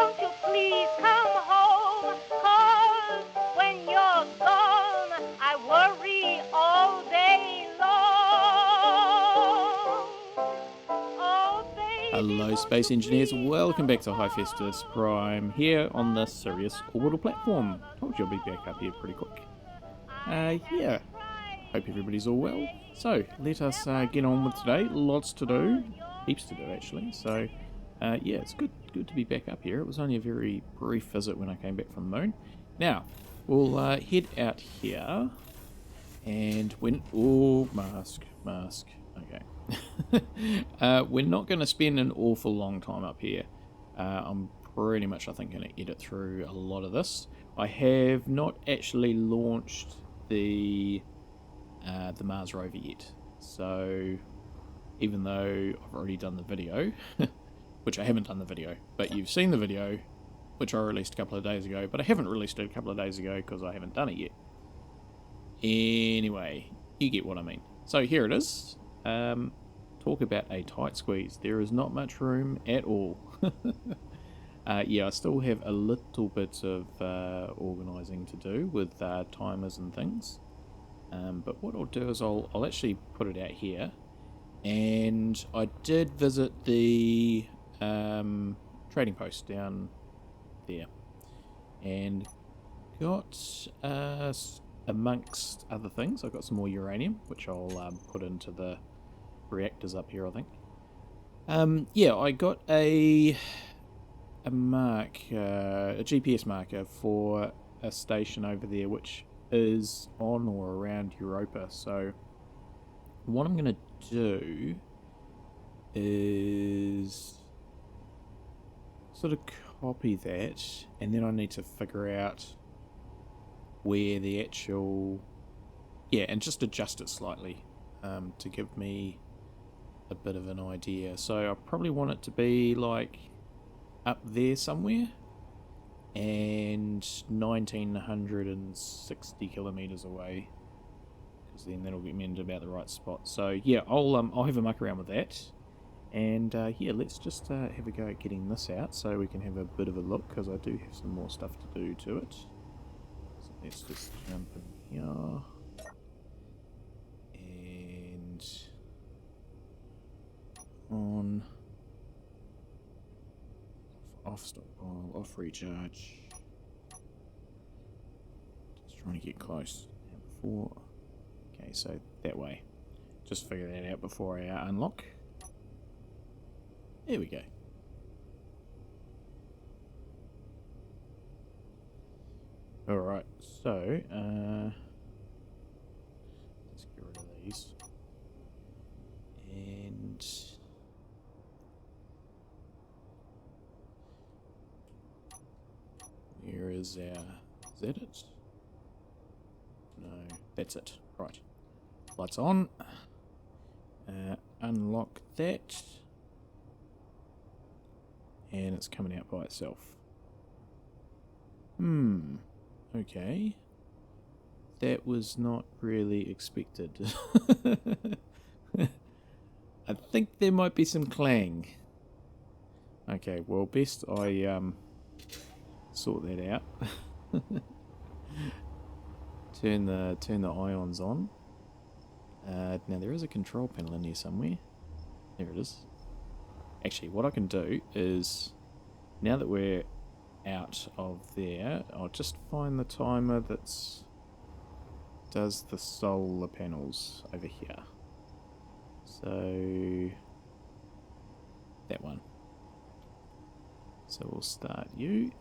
won't you please come home? 'Cause when you're gone, I worry all day long. Oh, baby, Hello, won't space you engineers. please Welcome back to come Hephaestus home? Prime here on the Sirius Orbital platform. Told you I'll be back up here pretty quick. Yeah, hope everybody's all well. So, let us get on with today. Lots to do. Heaps to do, actually. So, yeah, it's good to be back up here. It was only a very brief visit when I came back from the moon. Now, we'll head out here. And when... Oh, mask. Okay. We're not going to spend an awful long time up here. I'm pretty much, I think, going to edit through a lot of this. I have not actually launched the Mars Rover yet. So, even though I've already done the video, which I haven't done the video, but you've seen the video, which I released a couple of days ago, but I haven't released it a couple of days ago because I haven't done it yet. Anyway, you get what I mean. So here it is. Talk about a tight squeeze. There is not much room at all. Yeah, I still have a little bit of organising to do with timers and things. But what I'll do is I'll actually put it out here. And I did visit the trading post down there. And got... amongst other things, I've got some more uranium, which I'll put into the reactors up here, I think. Yeah, I got a GPS marker for a station over there, which is on or around Europa. So what I'm going to do is sort of copy that, and then I need to figure out where the actual... Yeah, and just adjust it slightly to give me a bit of an idea. So I probably want it to be like up there somewhere and 1960 kilometers away, because then that'll get me into about the right spot. So yeah, I'll have a muck around with that. And yeah, let's just have a go at getting this out so we can have a bit of a look, because I do have some more stuff to do to it. Let's just jump in here and on off stockpile, off recharge. Just trying to get close before. Okay, so that way. Just figure that out before I unlock. There we go. Alright, so, let's get rid of these. And... where is our... is that it? No, that's it. Right. Lights on. Unlock that. And it's coming out by itself. Okay. That was not really expected. I think there might be some clang. Okay, well, best I sort that out. Turn the ions on. Now there is a control panel in here somewhere. There it is. Actually, what I can do is, now that we're out of there, I'll just find the timer that's does the solar panels over here. So that one. So we'll start you.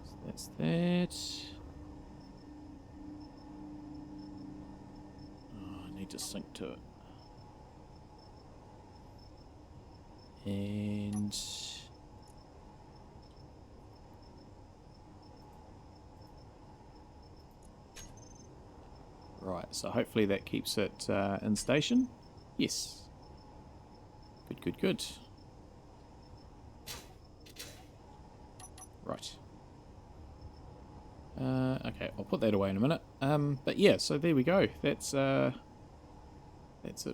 So that's that. To sync to it. And right, so hopefully that keeps it in station. Yes. Good. Right. Okay, I'll put that away in a minute. But yeah, so there we go. That's it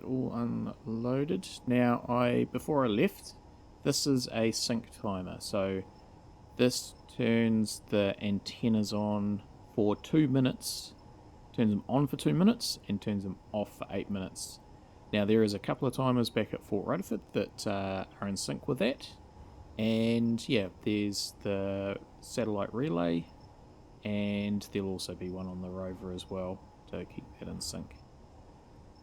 all unloaded. Now, before I left, this is a sync timer. So this turns the antennas on for 2 minutes, turns them on for 2 minutes, and turns them off for 8 minutes. Now, there is a couple of timers back at Fort Rutherford that are in sync with that. And yeah, there's the satellite relay, and there'll also be one on the rover as well to keep that in sync.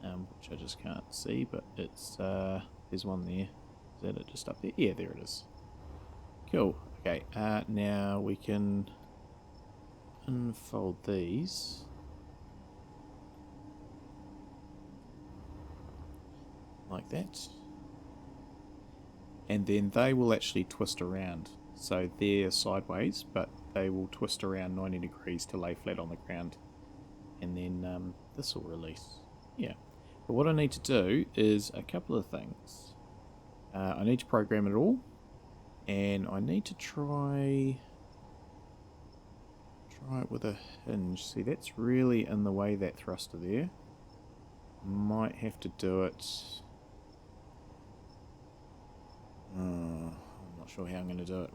Which I just can't see, but it's there's one there. Is that it just up there? Yeah, there it is. Cool. Okay, now we can unfold these. Like that. And then they will actually twist around. So they're sideways, but they will twist around 90 degrees to lay flat on the ground. And then this will release. Yeah. But what I need to do is a couple of things. I need to program it all. And I need to try it with a hinge. See, that's really in the way, that thruster there. Might have to do it. I'm not sure how I'm going to do it.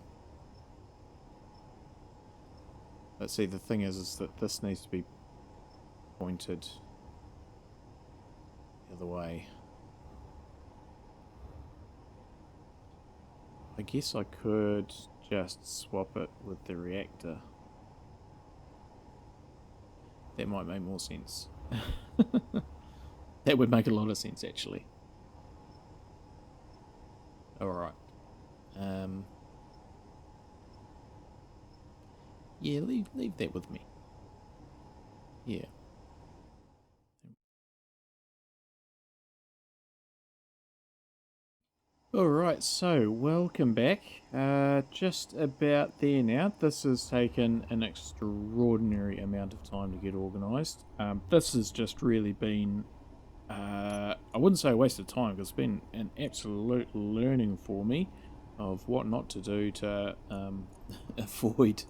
But see, the thing is that this needs to be pointed the other way. I guess I could just swap it with the reactor. That might make more sense. That would make a lot of sense, actually. Alright. Yeah, leave that with me. Yeah. Alright, so welcome back. Just about there now. This has taken an extraordinary amount of time to get organised. This has just really been, I wouldn't say a waste of time, because it's been an absolute learning for me of what not to do to avoid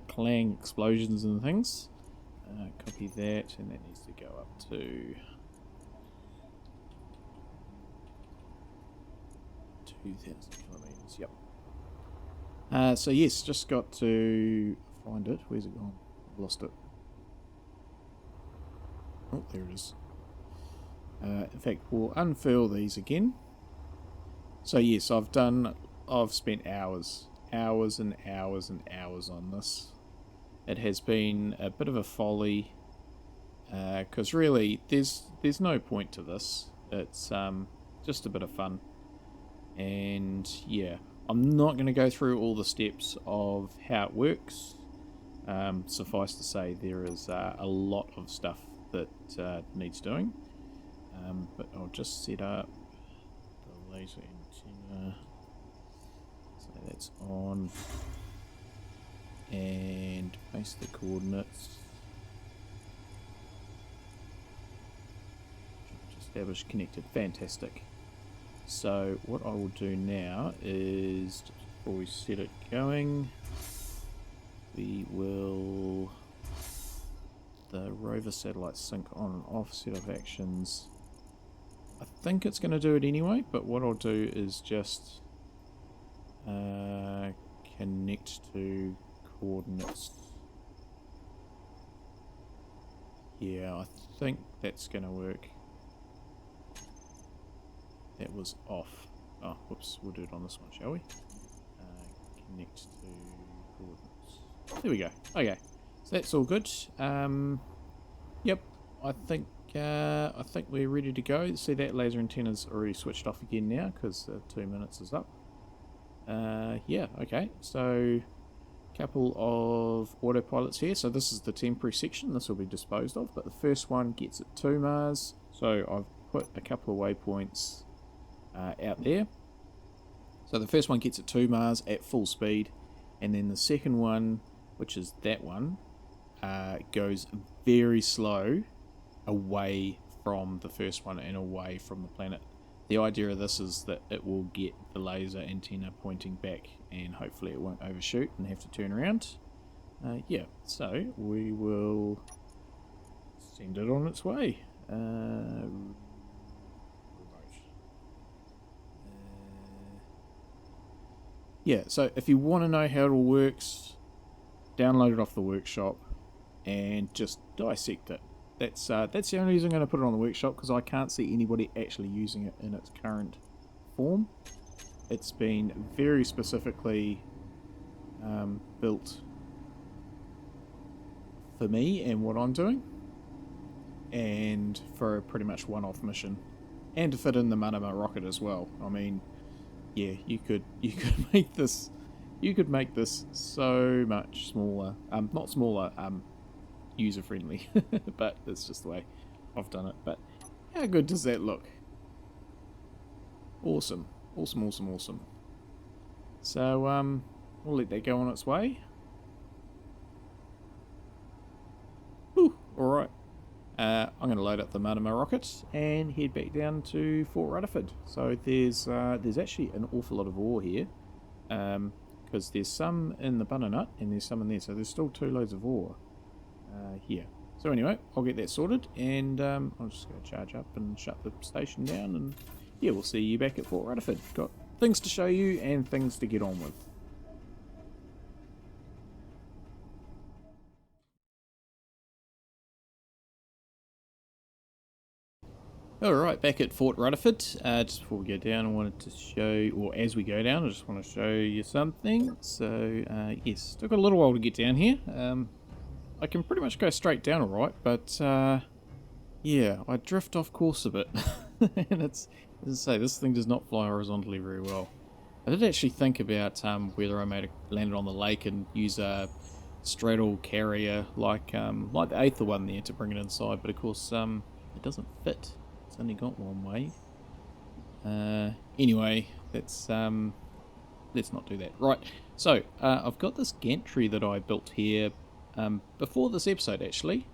clang explosions and things. Copy that, and that needs to go up to 2,000 kilometers. Yep. So yes, just got to find it. Where's it gone? I've lost it. Oh, there it is. In fact, we'll unfurl these again. So yes, I've spent hours and hours and hours on this. It has been a bit of a folly, because really there's no point to this. It's just a bit of fun. And yeah, I'm not going to go through all the steps of how it works. Suffice to say, there is a lot of stuff that needs doing. But I'll just set up the laser antenna. So that's on. And paste the coordinates. Establish connected. Fantastic. So what I will do now is, before we set it going, we will the rover satellite sync on and off, set of actions. I think it's going to do it anyway, but what I'll do is just connect to coordinates. Yeah, I think that's going to work. That was off. Oh, whoops. We'll do it on this one, shall we? Connect to coordinates. There we go. Okay, so that's all good. Yep. I think we're ready to go. See, that laser antenna's already switched off again now because 2 minutes is up. Yeah. Okay. So, couple of autopilots here. So this is the temporary section. This will be disposed of. But the first one gets it to Mars. So I've put a couple of waypoints out there. So the first one gets it to Mars at full speed, and then the second one, which is that one, goes very slow away from the first one and away from the planet. The idea of this is that it will get the laser antenna pointing back, and hopefully it won't overshoot and have to turn around. Yeah, so we will send it on its way. Remote. Yeah, so if you want to know how it all works, download it off the workshop and just dissect it. That's the only reason I'm going to put it on the workshop, because I can't see anybody actually using it in its current form. It's been very specifically built for me and what I'm doing, and for a pretty much one-off mission, and to fit in the Manama rocket as well. I mean, yeah, you could make this so much smaller. Not smaller, user friendly, but that's just the way I've done it. But how good does that look? Awesome, awesome, awesome, awesome. So we'll let that go on its way. Whew, all right. I'm going to load up the Manama rocket and head back down to Fort Rutherford. So there's actually an awful lot of ore here, because there's some in the butternut and there's some in there. So there's still 2 loads of ore here. So anyway, I'll get that sorted, and I'll just go charge up and shut the station down, and yeah, we'll see you back at Fort Rutherford. Got things to show you and things to get on with. Alright, back at Fort Rutherford. Just before we go down, I wanted to show, or as we go down, I just want to show you something. So, yes, took a little while to get down here. I can pretty much go straight down alright, but, yeah, I drift off course a bit. And it's, as I say, this thing does not fly horizontally very well. I did actually think about whether I landed on the lake and use a straddle carrier like the Aether one there to bring it inside, but of course it doesn't fit. It's only got one way. Anyway, let's not do that. Right, so I've got this gantry that I built here before this episode, actually,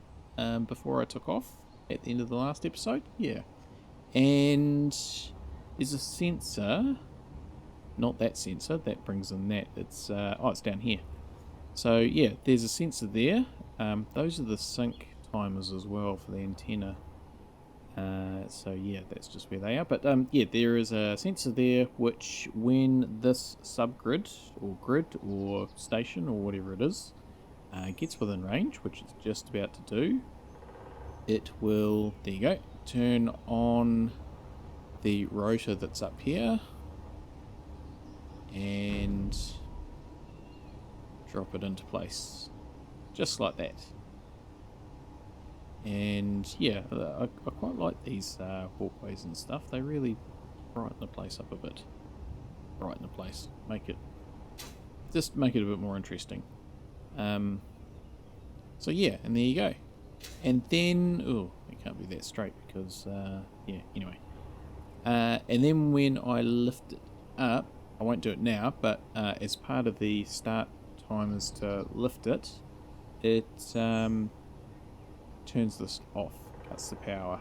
before I took off at the end of the last episode. Yeah, and there's a sensor. Not that sensor, that brings in that. It's it's down here. So yeah, there's a sensor there. Those are the sync timers as well for the antenna. So yeah, that's just where they are. But yeah, there is a sensor there which, when this subgrid or grid or station or whatever it is gets within range, which it's just about to do, it will, there you go, turn on the rotor that's up here and drop it into place, just like that. And yeah, I quite like these walkways and stuff. They really brighten the place up a bit. Brighten the place, make it a bit more interesting. So yeah, and there you go. And then, oh, it can't be that straight because yeah. Anyway, and then when I lift it up, I won't do it now, but as part of the start timers to lift it, it turns this off, cuts the power,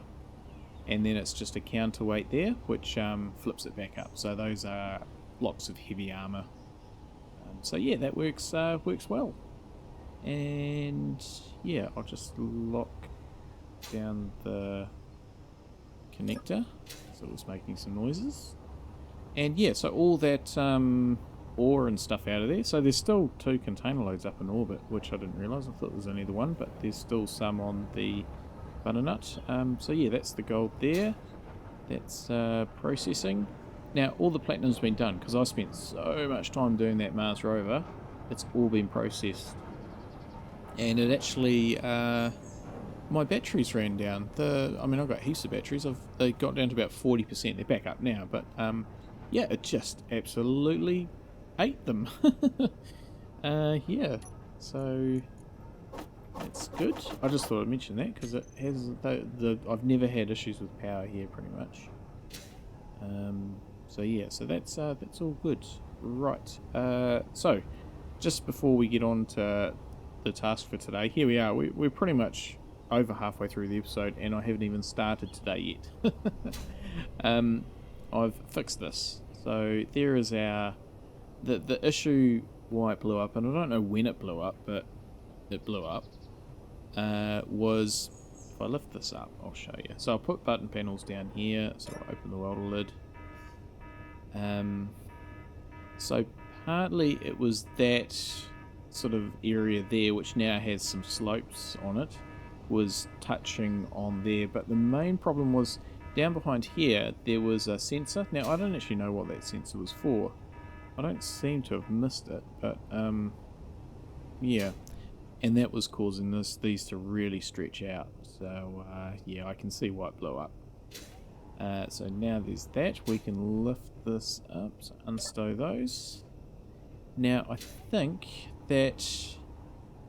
and then it's just a counterweight there which flips it back up. So those are blocks of heavy armor. So yeah, that works well. And yeah, I'll just lock down the connector so it was making some noises. And yeah, so all that ore and stuff out of there. So there's still 2 container loads up in orbit, which I didn't realise. I thought there was only the one, but there's still some on the butternut. So yeah, that's the gold there. That's processing. Now all the platinum's been done because I spent so much time doing that Mars Rover. It's all been processed, and it actually my batteries ran down. I mean, I've got heaps of batteries. They got down to about 40%. They're back up now, but yeah, it just absolutely ate them. Yeah, so that's good. I just thought I'd mention that because it has I've never had issues with power here, pretty much. So yeah, so that's all good. Right. So just before we get on to the task for today, here we are. We're pretty much over halfway through the episode, and I haven't even started today yet. I've fixed this. So there is the issue why it blew up, and I don't know when it blew up, but it blew up was, if I lift this up, I'll show you. So I'll put button panels down here, so I'll open the welder lid. So partly it was that sort of area there, which now has some slopes on it, was touching on there, but the main problem was down behind here there was a sensor. Now I don't actually know what that sensor was for. I don't seem to have missed it, but yeah, and that was causing these to really stretch out. So yeah, I can see why it blew up. So now there's that. We can lift this up, so unstow those. Now I think that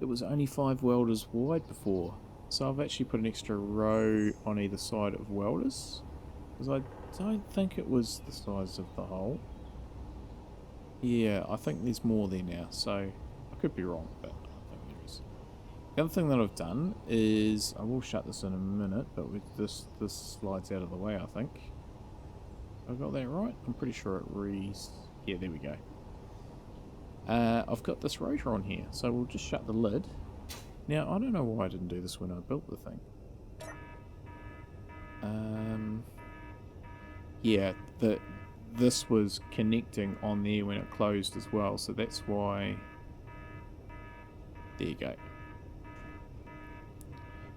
it was only 5 welders wide before, so I've actually put an extra row on either side of welders, because I don't think it was the size of the hole. Yeah, I think there's more there now, so I could be wrong, but I think there is. The other thing that I've done is, I will shut this in a minute, but with this slides out of the way, I think. Have I got that right? I'm pretty sure it yeah, there we go. I've got this rotor on here, so we'll just shut the lid. Now, I don't know why I didn't do this when I built the thing. Yeah, this was connecting on there when it closed as well, so that's why. There you go.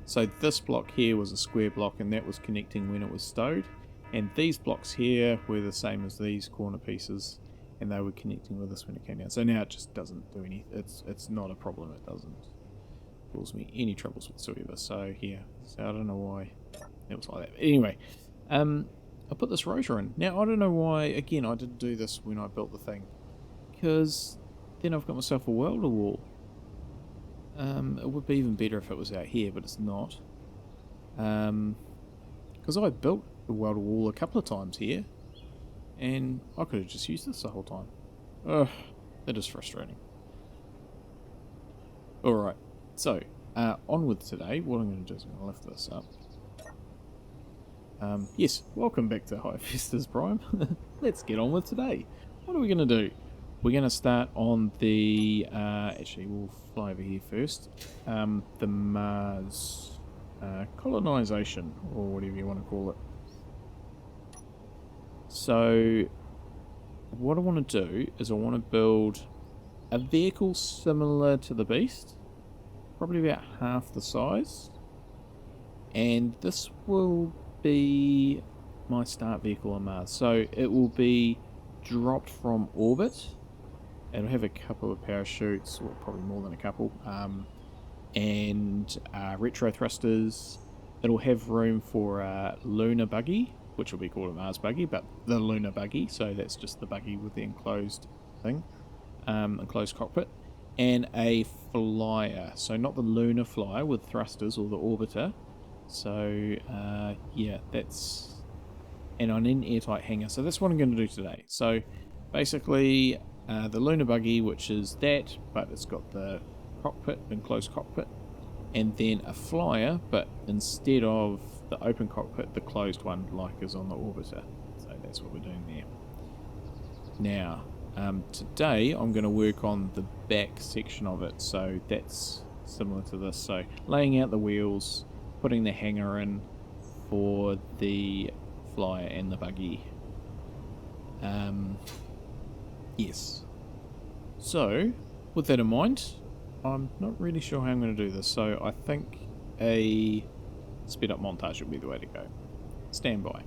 So this block here was a square block, and that was connecting when it was stowed, and these blocks here were the same as these corner pieces, and they were connecting with this when it came down. So now it just doesn't do anything. It's not a problem. It doesn't cause me any troubles whatsoever. So yeah, so I don't know why it was like that. But anyway, I put this rotor in. Now I don't know why. Again, I didn't do this when I built the thing, because then I've got myself a welder wall. It would be even better if it was out here, but it's not. Because I built the welder wall a couple of times here, and I could have just used this the whole time. Ugh, that is frustrating. Alright, so, on with today. What I'm going to do is I'm going to lift this up. Yes, welcome back to Hephaestus Prime. Let's get on with today. What are we going to do? We're going to start on the, actually we'll fly over here first, the Mars Colonisation, or whatever you want to call it. So, what I want to do is I want to build a vehicle similar to the Beast, probably about half the size, and this will be my start vehicle on Mars. So it will be dropped from orbit. It'll have a couple of parachutes, or probably more than a couple, and retro thrusters. It'll have room for a lunar buggy, which will be called a Mars buggy, but the lunar buggy, so that's just the buggy with the enclosed thing, enclosed cockpit, and a flyer, so not the lunar flyer with thrusters or the orbiter. So yeah, that's, and on an airtight hangar. So that's what I'm going to do today. So basically the lunar buggy, which is that, but it's got the cockpit, enclosed cockpit, and then a flyer, but instead of the open cockpit, the closed one like is on the orbiter. So that's what we're doing there. Now today I'm going to work on the back section of it, so that's similar to this. So laying out the wheels, putting the hangar in for the flyer and the buggy. Yes. So, with that in mind, I'm not really sure how I'm going to do this, so I think a speed up montage would be the way to go. Stand by.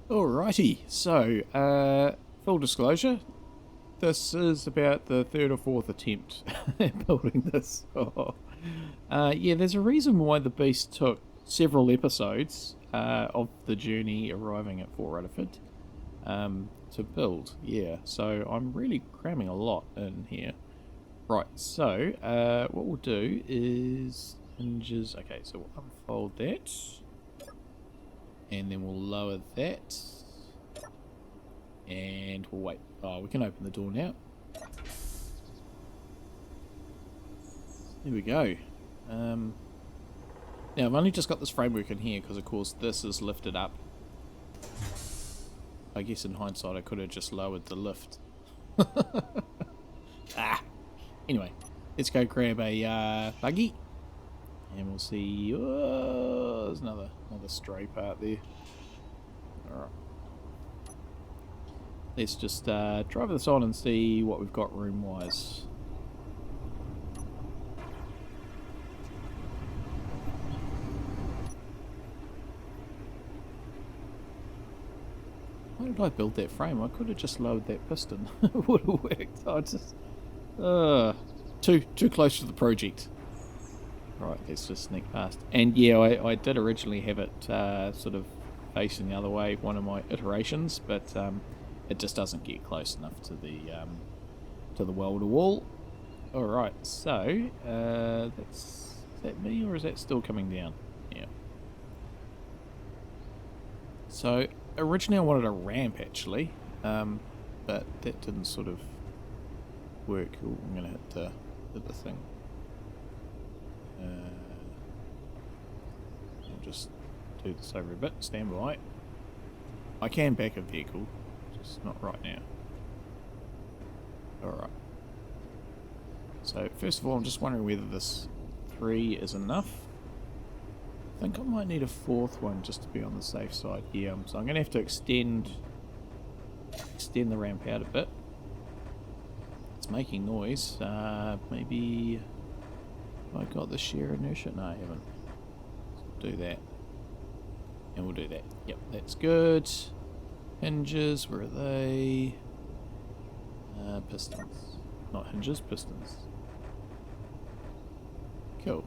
Alrighty, so, full disclosure, this is about the third or fourth attempt at building this. Yeah, there's a reason why the beast took several episodes of the journey arriving at Fort Rutherford to build. Yeah, so I'm really cramming a lot in here. Right, so what we'll do is hinges. Okay, so we'll unfold that. And then we'll lower that. And we'll wait. Oh, we can open the door now. There we go. Now, I've only just got this framework in here because, of course, this is lifted up. I guess in hindsight, I could have just lowered the lift. Anyway, let's go grab a buggy. And we'll see. Oh, there's another stray part there. Alright. Let's just drive this on and see what we've got room-wise. Why did I build that frame? I could have just lowered that piston. It would have worked. I just... too close to the project. Right, let's just sneak past. And yeah, I did originally have it sort of facing the other way, one of my iterations, but it just doesn't get close enough to the wall-to-wall. Alright, so is that me or is that still coming down? Yeah. So originally I wanted a ramp actually, but that didn't sort of work. Ooh, I'm gonna hit the thing. I'll just do this over a bit. Stand by. I can back a vehicle, just not right now. Alright. So, first of all, I'm just wondering whether this 3 is enough. I think I might need a 4th one just to be on the safe side. Yeah, so I'm going to have to extend the ramp out a bit. It's making noise. Maybe... I got the shear inertia? No, I haven't. So we'll do that. And we'll do that. Yep, that's good. Hinges, where are they? Pistons. Not hinges, pistons. Cool.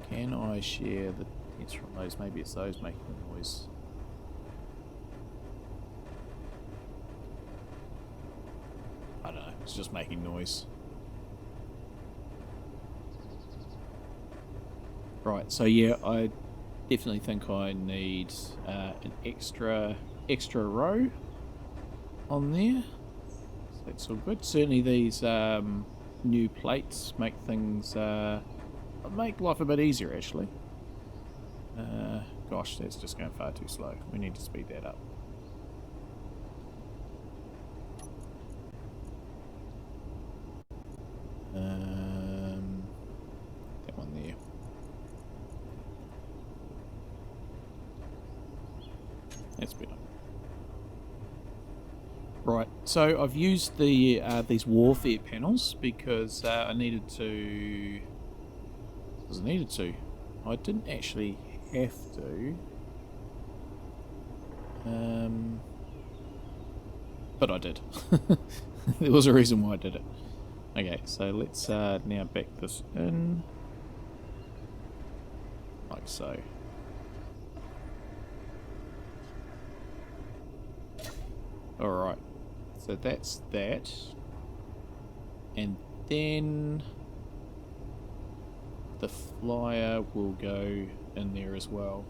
Can I share the tense from those? Maybe it's those making the noise. I don't know, it's just making noise. Right, so yeah, I definitely think I need an extra row on there. So that's all good. Certainly these new plates make things make life a bit easier actually. Gosh, that's just going far too slow. We need to speed that up. That one there. That's better. Right, so I've used the these warfare panels because I needed to. I didn't actually have to. But I did. There was a reason why I did it. Okay, so let's now back this in. Like so. Alright, so that's that. And then the flyer will go in there as well.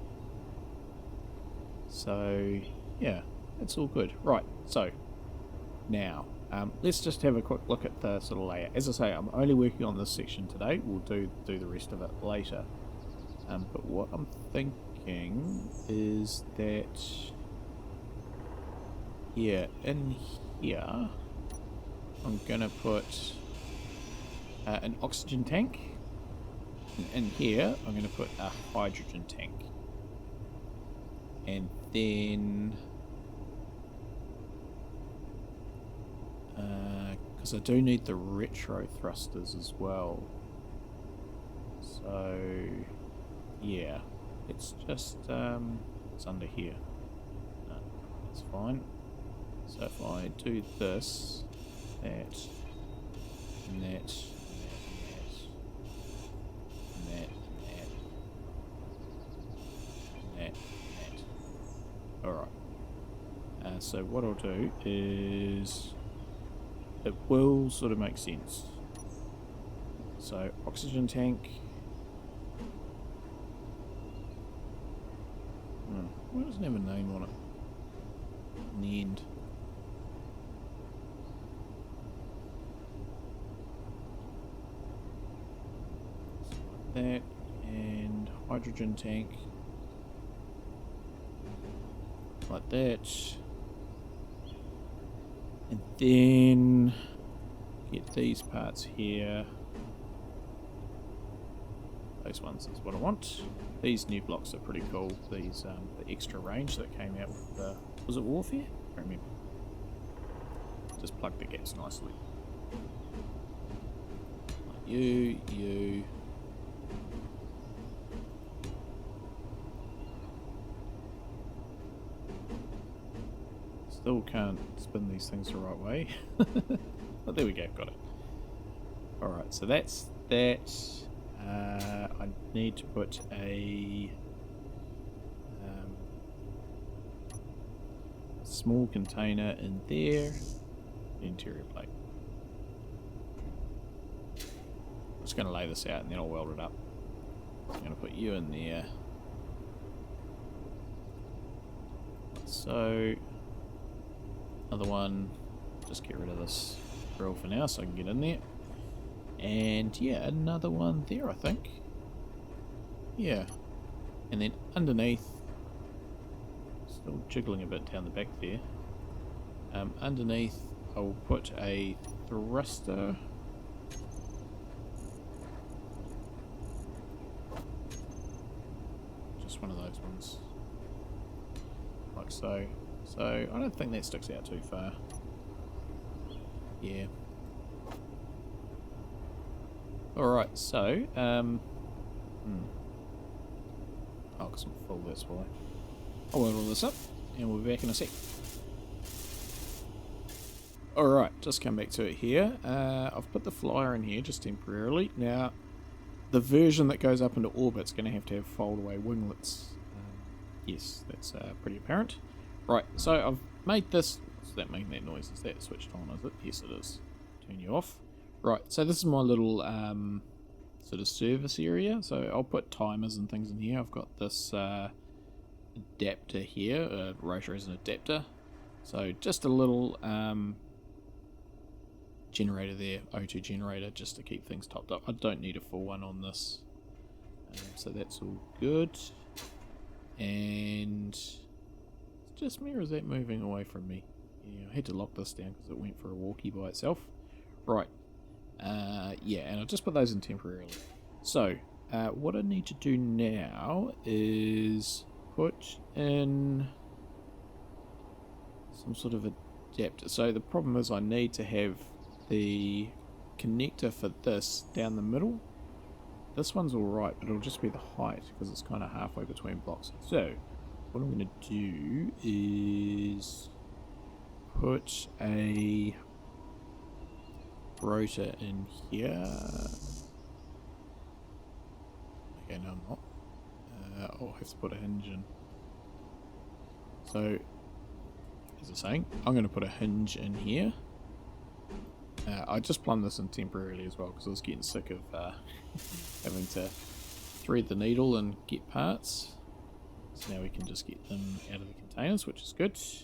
So, yeah, that's all good. Right, so now let's just have a quick look at the sort of layout. As I say, I'm only working on this section today. We'll do the rest of it later. But what I'm thinking is that, yeah, in here I'm gonna put an oxygen tank. And in here I'm gonna put a hydrogen tank. And then because I do need the retro thrusters as well. So yeah, it's just it's under here. No, That's fine. So if I do this, that, and that, and that, and that, and that, and that, and that. Alright. So what I'll do is it will sort of make sense. So oxygen tank. Why doesn't it have a name on it? In the end. So like that, and hydrogen tank. Like that. And then get these parts here. Those ones is what I want. These new blocks are pretty cool. These the extra range that came out with the, was it Warfare? I don't remember. Just plug the gaps nicely. Like you. Still can't spin these things the right way. But there we go, got it. Alright, so that's that. I need to put a small container in there. Interior plate. I'm just going to lay this out and then I'll weld it up. So I'm going to put you in there. So, another one. Just get rid of this grill for now so I can get in there. And yeah, another one there, I think. Yeah. And then underneath, still jiggling a bit down the back there. Underneath, I'll put a thruster. Just one of those ones. Like so. So, I don't think that sticks out too far. Yeah. Alright, so, oh, because I'm full, that's why. I'll weld all this up, and we'll be back in a sec. Alright, just come back to it here. I've put the flyer in here just temporarily. Now, the version that goes up into orbit's going to have fold-away winglets. Yes, that's pretty apparent. Right, so I've made this. Does that make that noise? Is that switched on, is it? Yes, it is. Turn you off. Right, so this is my little sort of service area. So I'll put timers and things in here. I've got this adapter here, rotor as an adapter. So just a little generator there, O2 generator, just to keep things topped up. I don't need a full one on this. So that's all good. And it's just me, or is that moving away from me? Yeah, I had to lock this down because it went for a walkie by itself. Right. Yeah, and I'll just put those in temporarily. So, what I need to do now is put in some sort of adapter. So the problem is I need to have the connector for this down the middle. This one's alright, but it'll just be the height because it's kind of halfway between blocks. So, what I'm going to do is put a rotor in here. Okay, no, I'm not. I'll have to put a hinge in. So, as I was saying, I'm going to put a hinge in here. I just plumbed this in temporarily as well because I was getting sick of having to thread the needle and get parts. So now we can just get them out of the containers, which is good. So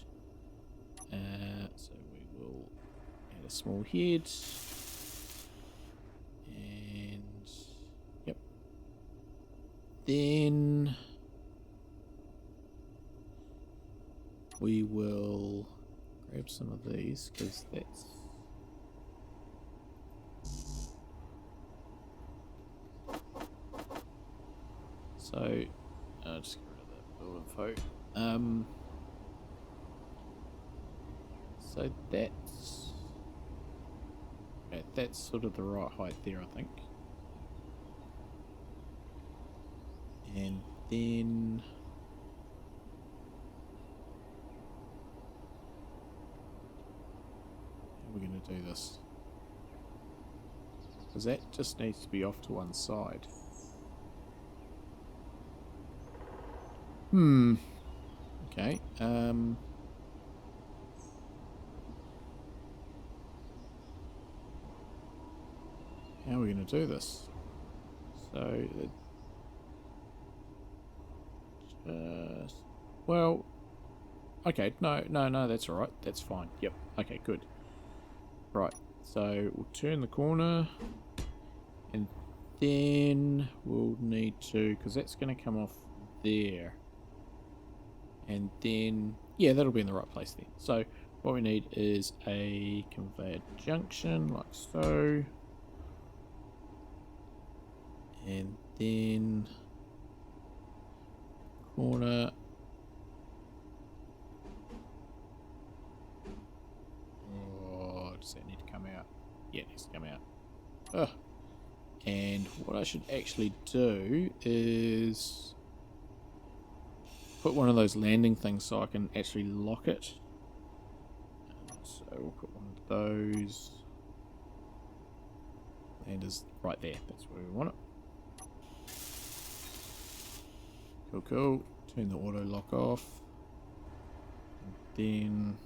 we will add a small head. And yep. Then we will grab some of these because that's so just get rid of that build info. So that's sort of the right height there, I think. And then going to do this? Because that just needs to be off to one side. Okay. How are we going to do this? So, well, okay, no, that's alright, that's fine, yep, okay, good. Right, so we'll turn the corner, and then we'll need to, because that's going to come off there, and then, yeah, that'll be in the right place then. So, what we need is a conveyor junction, like so. And then corner. Oh, does that need to come out? Yeah, it needs to come out. Ugh. And what I should actually do is put one of those landing things so I can actually lock it. So we'll put one of those. Landers right there. That's where we want it. Cool, cool. Turn the auto lock off. And then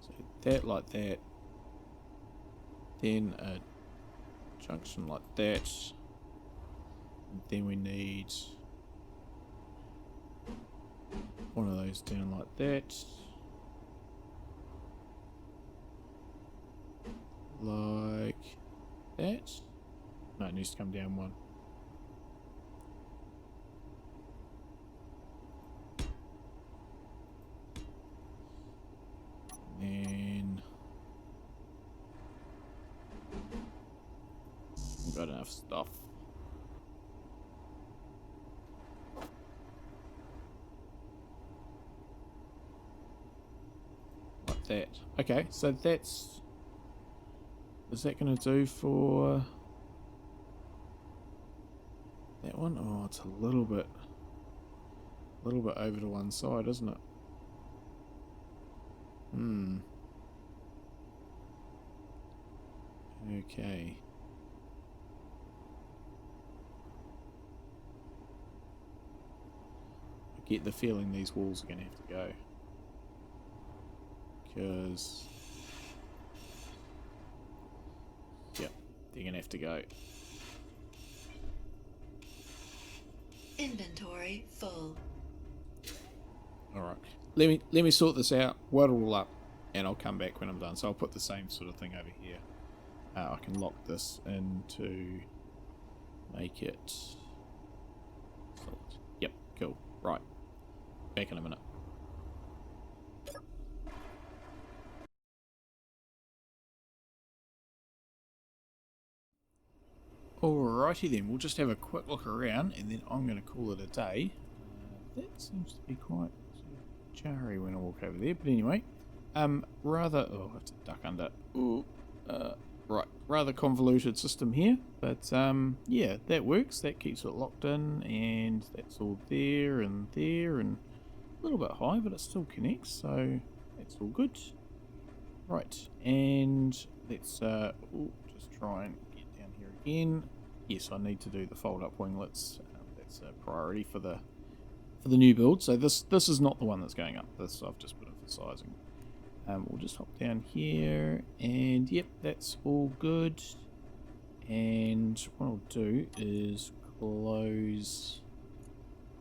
so that like that. Then a junction like that. And then we need one of those down like that. Like that. No, it needs to come down one. And we've got enough stuff. Like that. Okay, so that's... Is that going to do for that one? Oh, it's a little bit over to one side, isn't it? Okay. I get the feeling these walls are going to have to go. Because... Yep, they're going to have to go. Inventory full. Alright. Let me sort this out, wad it all up, and I'll come back when I'm done. So I'll put the same sort of thing over here. I can lock this in to make it solid. Yep, cool. Right. Back in a minute. Alrighty then, we'll just have a quick look around and then I'm going to call it a day. That seems to be quite jarry when I walk over there, but anyway. Rather... Oh, I have to duck under. Ooh, right, rather convoluted system here, but yeah, that works. That keeps it locked in, and that's all there and a little bit high, but it still connects, so that's all good. Right, and let's just try and get down here again. Yes, I need to do the fold-up winglets. That's a priority for the new build. So this is not the one that's going up. This I've just put in for sizing. We'll just hop down here, and yep, that's all good. And what I'll do is close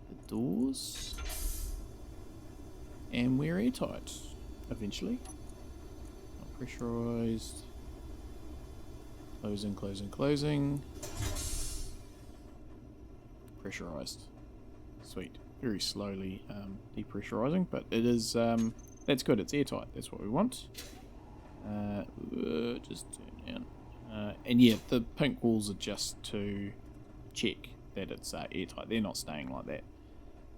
the doors, and we're airtight eventually. Not pressurized. Closing, closing, closing. Pressurized. Sweet. Very slowly depressurizing, but it is that's good. It's airtight. That's what we want. Just turn down. And yeah, the pink walls are just to check that it's airtight. They're not staying like that.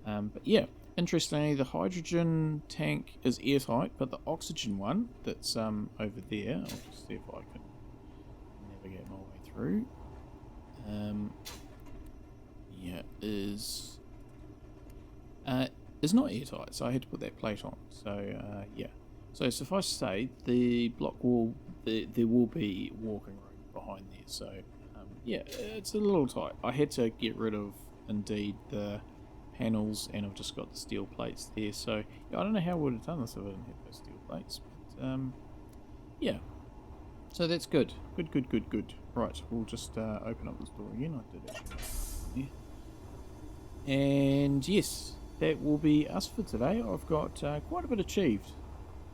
But yeah, interestingly, the hydrogen tank is airtight, but the oxygen one that's over there, I'll just see if I can navigate my way through. Yeah, is not airtight, so I had to put that plate on. So yeah, So suffice to say, the block wall, there will be walking room behind there. So yeah, it's a little tight. I had to get rid of indeed the panels, and I've just got the steel plates there. So yeah, I don't know how I would have done this if I didn't have those steel plates. But yeah, so that's good. Good. Right, we'll just open up this door again. I did actually. Yeah. And yes, that will be us for today. I've got quite a bit achieved.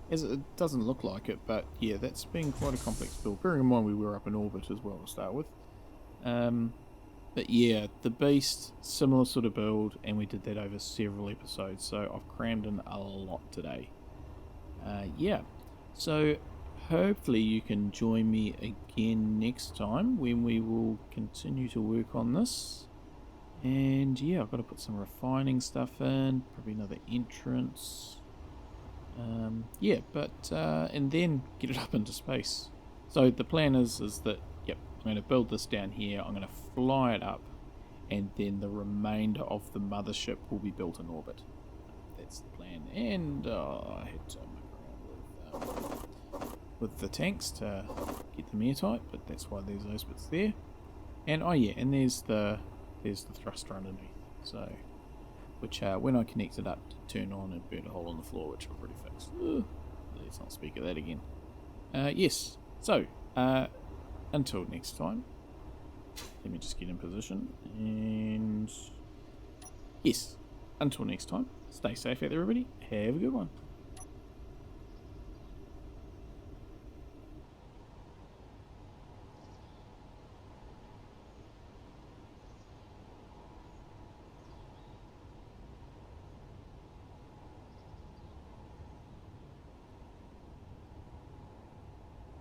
As it doesn't look like it, but yeah, that's been quite a complex build. Bearing in mind we were up in orbit as well to start with. But yeah, the Beast, similar sort of build, and we did that over several episodes, so I've crammed in a lot today. Yeah, so hopefully you can join me again next time when we will continue to work on this. And yeah, I've got to put some refining stuff in, probably another entrance. Yeah, but and then get it up into space. So the plan is that, yep, I'm going to build this down here, I'm going to fly it up, and then the remainder of the mothership will be built in orbit. That's the plan. And I had to muck around with the tanks to get them airtight, but that's why there's those bits there. And oh yeah, and there's the thruster underneath. So which when I connect it up to turn on and burn a hole in the floor, which I've already fixed. Let's not speak of that again. Yes, so until next time, let me just get in position, and yes, until next time, stay safe out there everybody, have a good one.